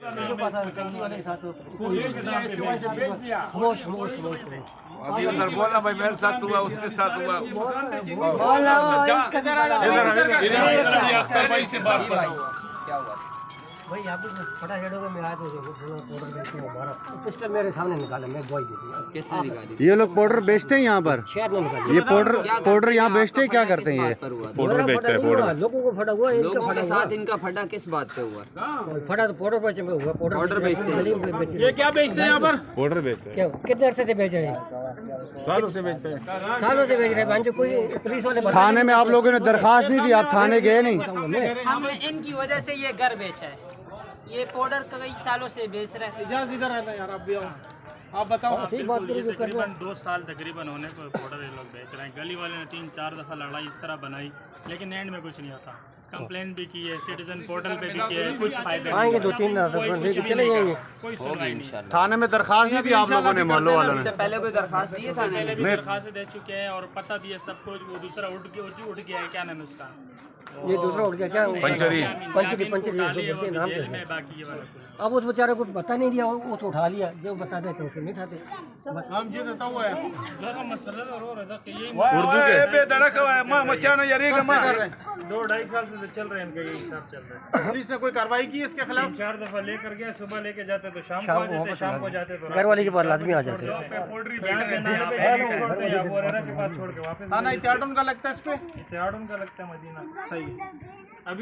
अभी उधर बोलना भाई मेरे साथ हुआ उसके साथ हुआ। अख्तर भाई से बात करो क्या हुआ भाई यहाँ पे फटा हेडो में आया तो पिस्टल मेरे सामने निकाला, मैं गवाही दी। कैसे निकाली? ये लोग पाउडर बेचते हैं यहाँ पर? शहर में निकाली। ये पाउडर यहाँ बेचते हैं? क्या करते हैं ये? पाउडर बेचते हैं। लोगों को फटा हुआ, इनका फटा हुआ। इनका फटा किस बात पे हुआ? फटा तो पाउडर बेचते हुआ। पाउडर बेचते हैं। ये क्या बेचते हैं यहाँ पर? पाउडर बेचते हैं। कितने अरसे से बेच रहे हैं? सालों से बेचते हैं। सालों से बेच रहे हैं। कोई पुलिस वाले थाने में आप लोगों ने दरखास्त नहीं दी? आप थाने गए नहीं? हमने इनकी वजह से ये घर बेचा है। ये पाउडर कई सालों से बेच रहे हैं। इजाज़ इधर है ना यार, आप भी आओ, आप बताओ। सही बात करो। तकरीबन 2 साल तकरीबन होने को पाउडर ये लोग बेच रहे हैं। गली वाले ने 3-4 दफ़ा लड़ाई इस तरह बनाई, लेकिन एंड में कुछ नहीं होता। कंप्लेन भी की है, सिटीजन पोर्टल पे भी किया है, कुछ फायदा आएंगे 2-3 चले जाएंगे। कोई सुनवाई नहीं। थाने में दरखास्त नहीं दी आप लोगों ने? मोहल्लों वालों ने पहले कोई दरखास्त दी है? पहले भी दरखास्त दे चुके हैं और पता भी है सबको। वो दूसरा उठ गया है, क्या नाम है उसका? ये दूसरा उठ गया क्या? पंचरी नाम जेल में बाकी ये वाला कुछ। अब उस बेचारे को पता नहीं दिया, वो तो उठा लिया। जो बता दे तो उसको नहीं उठाते। हम जी देता हुआ है ज़रा मसला रो रहा था कि यही बेधड़क मचाना यार, ये क्या कर रहे हैं? 2-2.5 साल से चल रहे हैं, इनका यही हिसाब चल रहा है। पुलिस ने कोई कार्रवाई की है इसके खिलाफ? 3-4 दफ़ा लेकर गया, सुबह लेके जाते तो शाम को आ जाते, शाम को जाते तो घर वाले के पास आदमी आ जाते। पोल्ट्री छोड़ते या बोरेरा के पास छोड़ के वापस। थाना इत्याडन का लगता है इस पे? इत्याडन का लगता है मदीना। सही है।